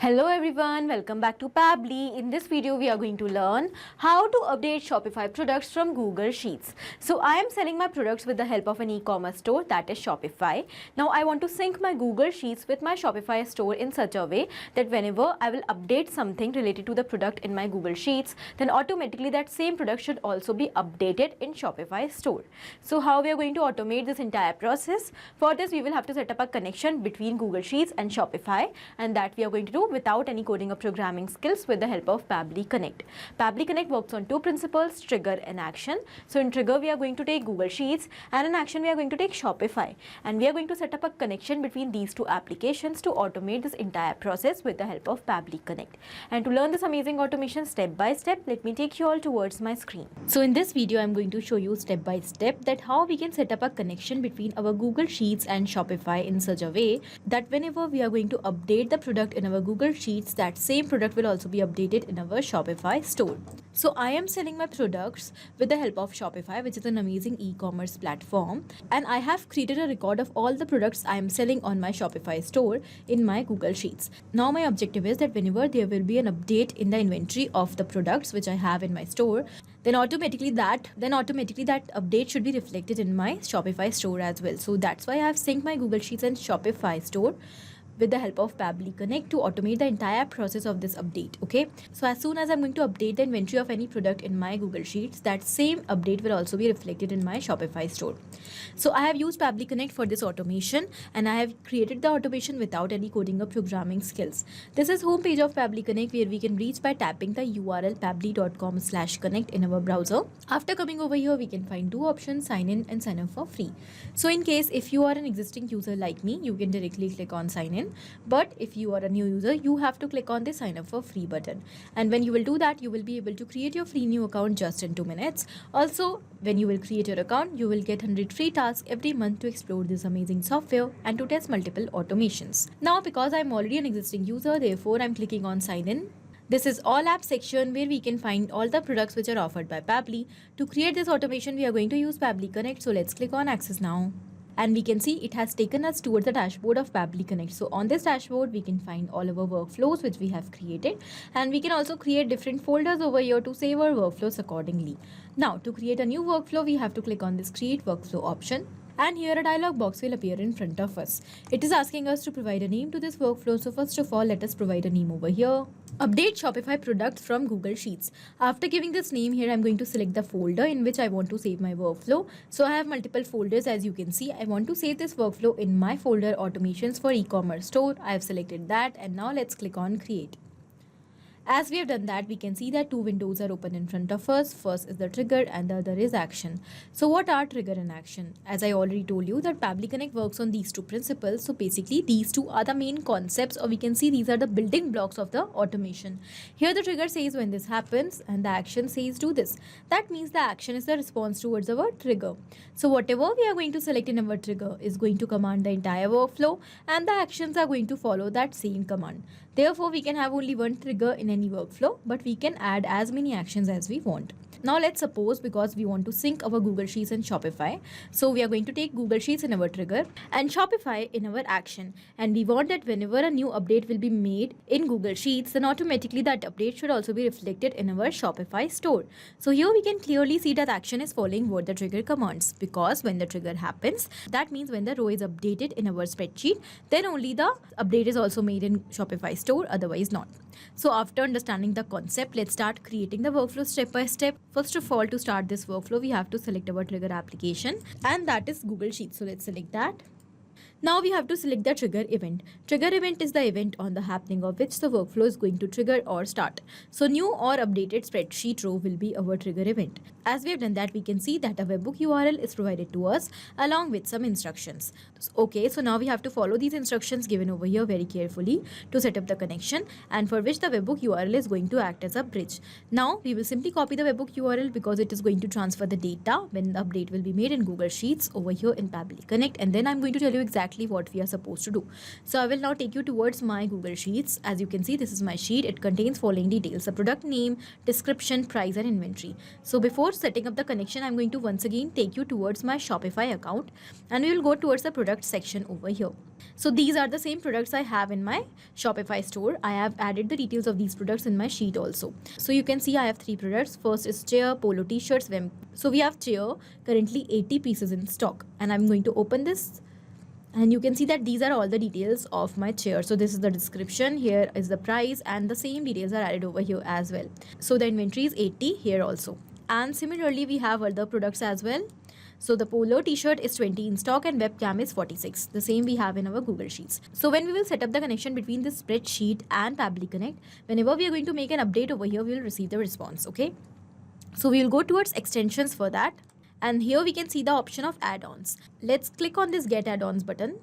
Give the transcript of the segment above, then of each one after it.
Hello everyone, welcome back to Pabbly. In this video, we are going to learn how to update Shopify products from Google Sheets. So I am selling my products with the help of an e-commerce store, that is Shopify. Now I want to sync my Google Sheets with my Shopify store in such a way that whenever I will update something related to the product in my Google Sheets, then automatically that same product should also be updated in Shopify store. So how we are going to automate this entire process? For this, we will have to set up a connection between Google Sheets and Shopify, and that we are going to do without any coding or programming skills with the help of Pabbly Connect. Pabbly Connect works on two principles, trigger and action. So in trigger, we are going to take Google Sheets, and in action, we are going to take Shopify. And we are going to set up a connection between these two applications to automate this entire process with the help of Pabbly Connect. And to learn this amazing automation step by step, let me take you all towards my screen. So in this video, I'm going to show you step by step that how we can set up a connection between our Google Sheets and Shopify in such a way that whenever we are going to update the product in our Google Sheets, that same product will also be updated in our Shopify store. So I am selling my products with the help of Shopify, which is an amazing e-commerce platform, and I have created a record of all the products I am selling on my Shopify store in my Google Sheets. Now my objective is that whenever there will be an update in the inventory of the products which I have in my store, then automatically that update should be reflected in my Shopify store as well. So that's why I have synced my Google Sheets and Shopify store with the help of Pabbly Connect to automate the entire process of this update. Okay, so as soon as I'm going to update the inventory of any product in my Google Sheets, that same update will also be reflected in my Shopify store. So I have used Pabbly Connect for this automation, and I have created the automation without any coding or programming skills. This is homepage of Pabbly Connect, where we can reach by tapping the URL pabbly.com/connect in our browser. After coming over here, we can find two options: sign in and sign up for free. So in case if you are an existing user like me, you can directly click on sign in. But if you are a new user, you have to click on the sign up for free button. And when you will do that, you will be able to create your free new account just in 2 minutes. Also, when you will create your account, you will get 100 free tasks every month to explore this amazing software and to test multiple automations. Now, because I'm already an existing user, therefore I'm clicking on sign in. This is all apps section where we can find all the products which are offered by Pabbly. To create this automation, we are going to use Pabbly Connect. So let's click on access now. And we can see it has taken us towards the dashboard of Pabbly Connect. So on this dashboard, we can find all our workflows which we have created, and we can also create different folders over here to save our workflows accordingly. Now, to create a new workflow, we have to click on this create workflow option. And here a dialog box will appear in front of us. It is asking us to provide a name to this workflow. So first of all, let us provide a name over here. Update Shopify products from Google Sheets. After giving this name here, I'm going to select the folder in which I want to save my workflow. So I have multiple folders, as you can see. I want to save this workflow in my folder automations for e-commerce store. I have selected that, and now let's click on create. As we have done that, we can see that two windows are open in front of us. First is the trigger and the other is action. So what are trigger and action? As I already told you that Pabbly Connect works on these two principles. So basically these two are the main concepts, or we can see these are the building blocks of the automation. Here the trigger says when this happens and the action says do this. That means the action is the response towards our trigger. So whatever we are going to select in our trigger is going to command the entire workflow, and the actions are going to follow that same command. Therefore, we can have only one trigger in any workflow, but we can add as many actions as we want. Now let's suppose, because we want to sync our Google Sheets and Shopify, so we are going to take Google Sheets in our trigger and Shopify in our action. And we want that whenever a new update will be made in Google Sheets, then automatically that update should also be reflected in our Shopify store. So here we can clearly see that action is following what the trigger commands, because when the trigger happens, that means when the row is updated in our spreadsheet, then only the update is also made in Shopify store, otherwise not. So after understanding the concept, let's start creating the workflow step by step. First of all, to start this workflow, we have to select our trigger application, and that is Google Sheets. So let's select that. Now we have to select the trigger event. Trigger event is the event on the happening of which the workflow is going to trigger or start. So new or updated spreadsheet row will be our trigger event. As we have done that, we can see that a webhook URL is provided to us along with some instructions. Okay, so now we have to follow these instructions given over here very carefully to set up the connection, and for which the webhook URL is going to act as a bridge. Now we will simply copy the webhook URL because it is going to transfer the data when the update will be made in Google Sheets over here in Pabbly Connect, and then I'm going to tell you exactly what we are supposed to do. So I will now take you towards my Google Sheets. As you can see, this is my sheet. It contains following details: the product name, description, price, and inventory. So before setting up the connection, I'm going to once again take you towards my Shopify account, and we will go towards the product section over here. So these are the same products I have in my Shopify store. I have added the details of these products in my sheet also. So you can see I have 3 products. First is chair, polo t-shirts, so we have chair, currently 80 pieces in stock, and I'm going to open this. And you can see that these are all the details of my chair. So this is the description, here is the price, and the same details are added over here as well. So the inventory is 80 here also. And similarly, we have other products as well. So the polo t-shirt is 20 in stock and webcam is 46. The same we have in our Google Sheets. So when we will set up the connection between this spreadsheet and Pabbly Connect, whenever we are going to make an update over here, we will receive the response, okay? So we will go towards extensions for that. And here we can see the option of add-ons. Let's click on this get add-ons button.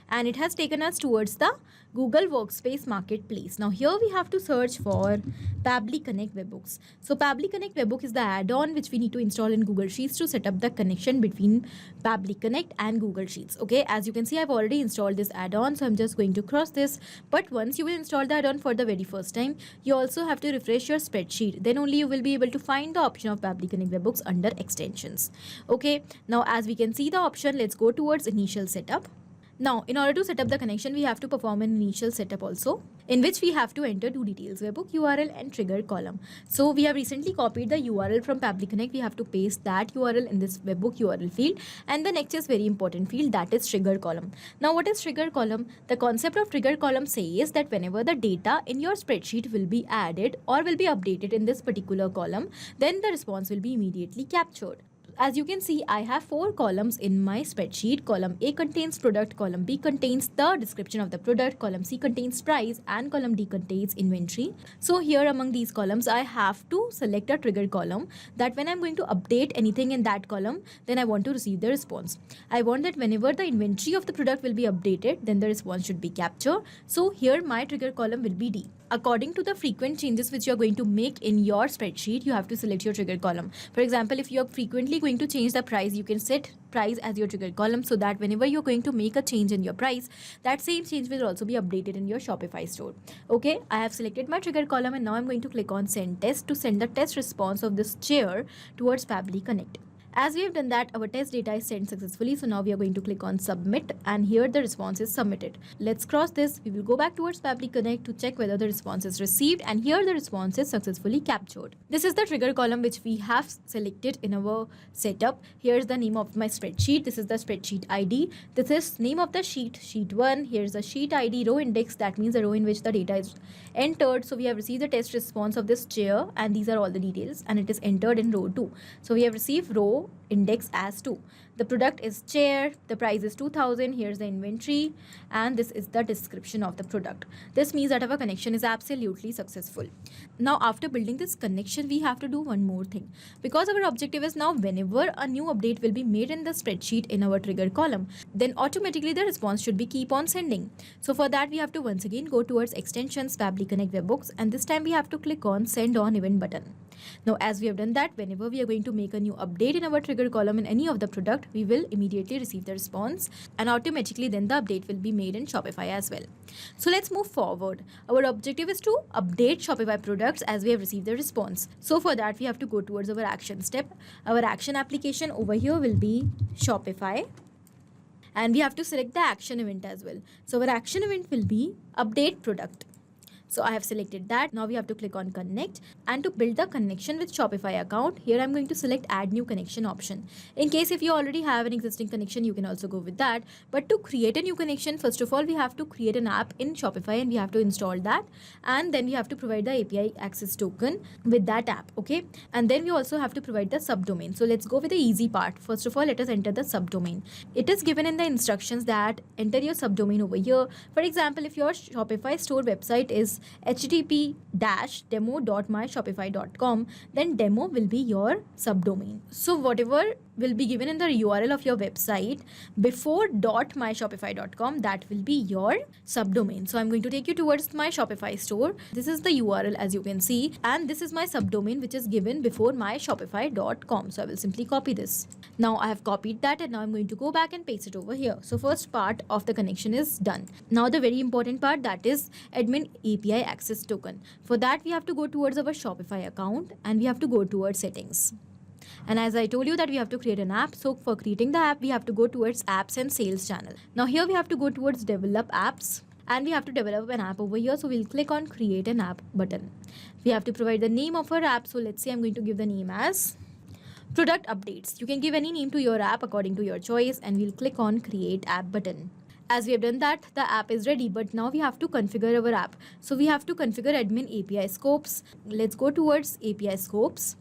And it has taken us towards the Google Workspace Marketplace. Now here we have to search for Pabbly Connect Webhooks. So Pabbly Connect Webhook is the add-on which we need to install in Google Sheets to set up the connection between Pabbly Connect and Google Sheets. Okay, as you can see, I've already installed this add-on, so I'm just going to cross this. But once you will install the add-on for the very first time, you also have to refresh your spreadsheet. Then only you will be able to find the option of Pabbly Connect Webhooks under extensions. Okay, now as we can see the option, let's go towards initial setup. Now, in order to set up the connection, we have to perform an initial setup also, in which we have to enter 2 details, webhook URL and trigger column. So we have recently copied the URL from Pabbly Connect. We have to paste that URL in this webhook URL field. And the next is very important field, that is trigger column. Now, what is trigger column? The concept of trigger column says that whenever the data in your spreadsheet will be added or will be updated in this particular column, then the response will be immediately captured. As you can see, I have 4 columns in my spreadsheet. Column A contains product, column B contains the description of the product, column C contains price, and column D contains inventory. So here among these columns, I have to select a trigger column that when I'm going to update anything in that column, then I want to receive the response. I want that whenever the inventory of the product will be updated, then the response should be captured. So here my trigger column will be D. According to the frequent changes which you are going to make in your spreadsheet, you have to select your trigger column. For example, if you are frequently going to change the price, you can set price as your trigger column, so that whenever you're going to make a change in your price, that same change will also be updated in your Shopify store. Okay, I have selected my trigger column, and now I'm going to click on send test to send the test response of this chair towards Pabbly Connect. As we have done that, our test data is sent successfully. So now we are going to click on submit, and here the response is submitted. Let's cross this. We will go back towards Pabbly Connect to check whether the response is received, and here the response is successfully captured. This is the trigger column which we have selected in our setup. Here's the name of my spreadsheet. This is the spreadsheet ID. This is name of the sheet, sheet 1. Here's the sheet ID, row index. That means the row in which the data is entered. So we have received the test response of this chair, and these are all the details, and it is entered in row 2. So we have received row index as 2. The product is chair, the price is 2000, here's the inventory, and this is the description of the product. This means that our connection is absolutely successful. Now after building this connection, we have to do one more thing, because our objective is now whenever a new update will be made in the spreadsheet in our trigger column, then automatically the response should be keep on sending. So for that, we have to once again go towards extensions, Pabbly Connect Webhooks, and this time we have to click on send on event button. Now as we have done that, whenever we are going to make a new update in our trigger column in any of the product, we will immediately receive the response, and automatically then the update will be made in Shopify as well. So let's move forward. Our objective is to update Shopify products as we have received the response. So for that, we have to go towards our action step. Our action application over here will be Shopify, and we have to select the action event as well. So our action event will be update product. So I have selected that. Now we have to click on connect, and to build the connection with Shopify account, here I'm going to select add new connection option. In case if you already have an existing connection, you can also go with that. But to create a new connection, first of all, we have to create an app in Shopify, and we have to install that. And then we have to provide the API access token with that app. Okay. And then we also have to provide the subdomain. So let's go with the easy part. First of all, let us enter the subdomain. It is given in the instructions that enter your subdomain over here. For example, if your Shopify store website is http://demo.myshopify.com, then demo will be your subdomain. So whatever will be given in the URL of your website before .myshopify.com, that will be your subdomain. So I'm going to take you towards my Shopify store. This is the URL as you can see, and this is my subdomain which is given before myshopify.com. So I will simply copy this. Now I have copied that, and now I'm going to go back and paste it over here. So first part of the connection is done. Now the very important part, that is admin API access token. For that, we have to go towards our Shopify account, and we have to go towards settings. And as I told you that we have to create an app. So for creating the app, we have to go towards apps and sales channel. Now here we have to go towards develop apps. And we have to develop an app over here. So we'll click on create an app button. We have to provide the name of our app. So let's say I'm going to give the name as product updates. You can give any name to your app according to your choice, and we'll click on create app button. As we have done that, the app is ready, but now we have to configure our app. So we have to configure admin API scopes. Let's go towards API scopes.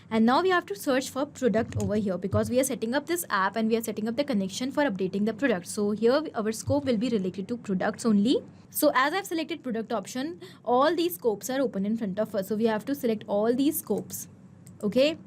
And now we have to search for product over here, because we are setting up this app and we are setting up the connection for updating the product. So here our scope will be related to products only. So as I've selected product option, all these scopes are open in front of us. So we have to select all these scopes. Okay.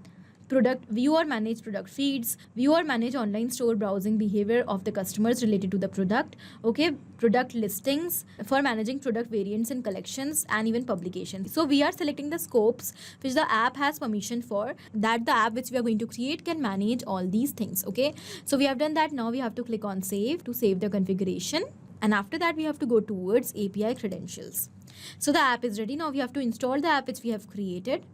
Product, view or manage product feeds, view or manage online store browsing behavior of the customers related to the product. Okay, product listings for managing product variants and collections, and even publications. So we are selecting the scopes which the app has permission for, that the app which we are going to create can manage all these things. Okay, so we have done that. Now we have to click on save to save the configuration. And after that, we have to go towards API credentials. So the app is ready. Now we have to install the app which we have created.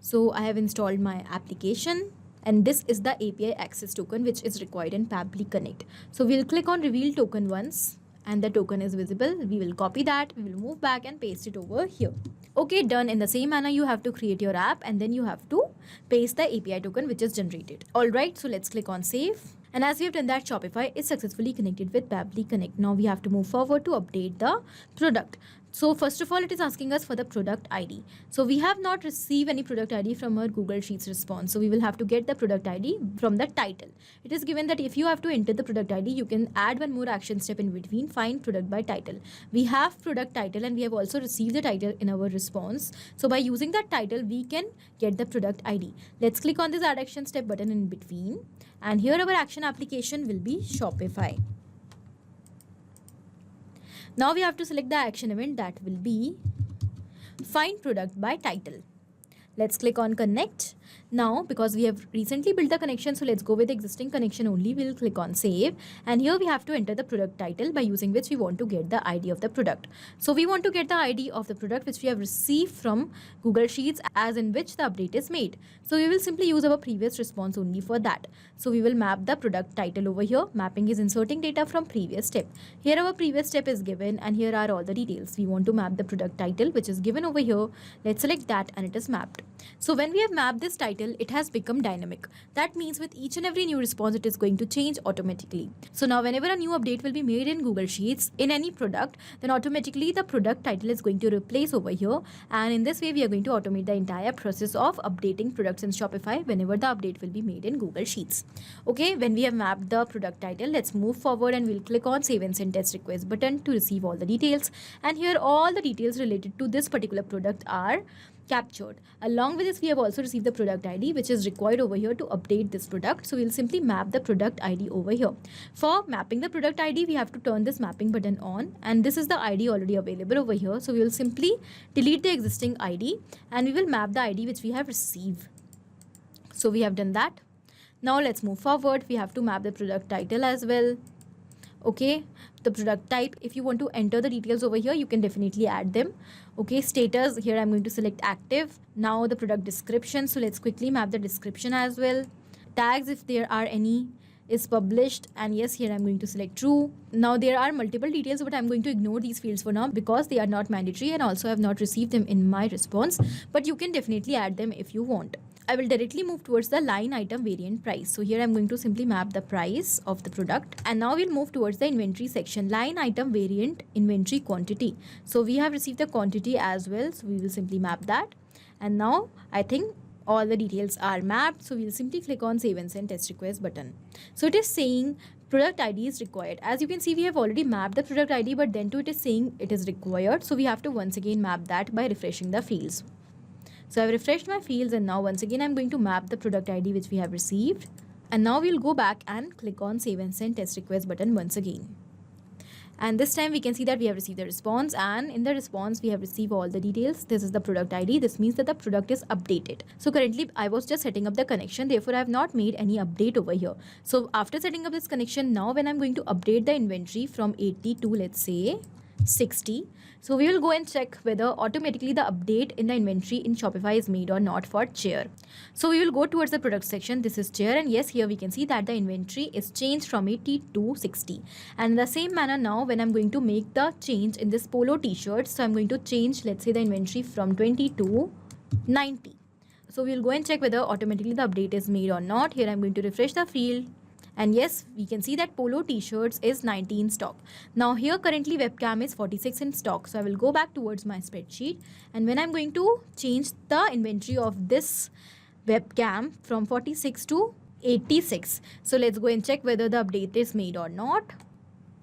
So I have installed my application, and this is the API access token which is required in Pabbly Connect. So we'll click on reveal token once, and the token is visible. We will copy that, we will move back and paste it over here. Okay, done. In the same manner, you have to create your app, and then you have to paste the API token which is generated. Alright, so let's click on save. And as we have done that, Shopify is successfully connected with Pabbly Connect. Now we have to move forward to update the product. So first of all, it is asking us for the product ID. So we have not received any product ID from our Google Sheets response. So we will have to get the product ID from the title. It is given that if you have to enter the product ID, you can add one more action step in between, find product by title. We have product title, and we have also received the title in our response. So by using that title, we can get the product ID. Let's click on this add action step button in between. And here our action application will be Shopify. Now we have to select the action event, that will be find product by title. Let's click on connect. Now, because we have recently built the connection, so let's go with the existing connection only. We'll click on save. And here we have to enter the product title, by using which we want to get the ID of the product. So we want to get the ID of the product which we have received from Google Sheets, as in which the update is made. So we will simply use our previous response only for that. So we will map the product title over here. Mapping is inserting data from previous step. Here our previous step is given, and here are all the details. We want to map the product title which is given over here. Let's select that, and it is mapped. So when we have mapped this title, it has become dynamic. That means with each and every new response, it is going to change automatically. So now whenever a new update will be made in Google Sheets in any product, then automatically the product title is going to replace over here. And in this way, we are going to automate the entire process of updating products in Shopify whenever the update will be made in Google Sheets. Okay, when we have mapped the product title, let's move forward and we'll click on save and send test request button to receive all the details. And here all the details related to this particular product are captured. Along with this, we have also received the product ID which is required over here to update this product. So we'll simply map the product ID over here. For mapping the product ID, we have to turn this mapping button on, and this is the ID already available over here. So we will simply delete the existing ID, and we will map the ID which we have received. So we have done that. Now let's move forward. We have to map the product title as well. Okay, the product type, if you want to enter the details over here, you can definitely add them. Okay, status, here I'm going to select active. Now the product description, so let's quickly map the description as well. Tags, if there are any, is published, and yes, here I'm going to select true. Now there are multiple details, but I'm going to ignore these fields for now because they are not mandatory, and also I have not received them in my response, but you can definitely add them if you want. I will directly move towards the line item variant price. So here I'm going to simply map the price of the product. And now we'll move towards the inventory section, line item variant inventory quantity. So we have received the quantity as well. So we will simply map that. And now I think all the details are mapped. So we'll simply click on save and send test request button. So it is saying product ID is required. As you can see, we have already mapped the product ID, but then too it is saying it is required. So we have to once again map that by refreshing the fields. So I've refreshed my fields, and now once again I'm going to map the product ID which we have received. And now we'll go back and click on save and send test request button once again. And this time we can see that we have received the response, and in the response we have received all the details. This is the product ID. This means that the product is updated. So currently I was just setting up the connection, therefore I have not made any update over here. So after setting up this connection, now when I'm going to update the inventory from 80 to, let's say, 60. So we will go and check whether automatically the update in the inventory in Shopify is made or not for chair. So we will go towards the product section. This is chair, and yes, here we can see that the inventory is changed from 80 to 60. And in the same manner now, when I'm going to make the change in this polo t-shirt, so I'm going to change, let's say, the inventory from 20 to 90. So we'll go and check whether automatically the update is made or not. Here I'm going to refresh the field. And yes, we can see that polo t-shirts is 90 in stock. Now here currently webcam is 46 in stock. So I will go back towards my spreadsheet. And when I'm going to change the inventory of this webcam from 46 to 86. So let's go and check whether the update is made or not.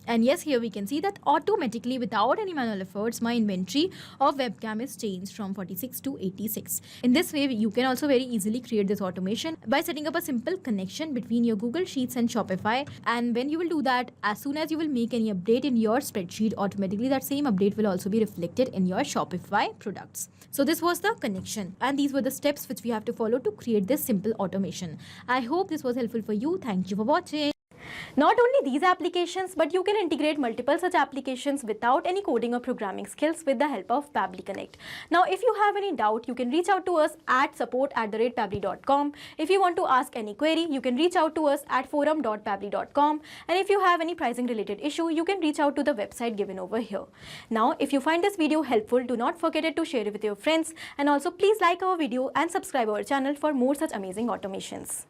And yes, here we can see that automatically without any manual efforts, my inventory of webcam is changed from 46 to 86. In this way, you can also very easily create this automation by setting up a simple connection between your Google Sheets and Shopify. And when you will do that, as soon as you will make any update in your spreadsheet, automatically that same update will also be reflected in your Shopify products. So this was the connection, and these were the steps which we have to follow to create this simple automation. I hope this was helpful for you. Thank you for watching. Not only these applications, but you can integrate multiple such applications without any coding or programming skills with the help of Pabbly Connect. Now, if you have any doubt, you can reach out to us at support@pabbly.com. If you want to ask any query, you can reach out to us at forum.pabbly.com. And if you have any pricing related issue, you can reach out to the website given over here. Now, if you find this video helpful, do not forget to share it with your friends. And also please like our video and subscribe our channel for more such amazing automations.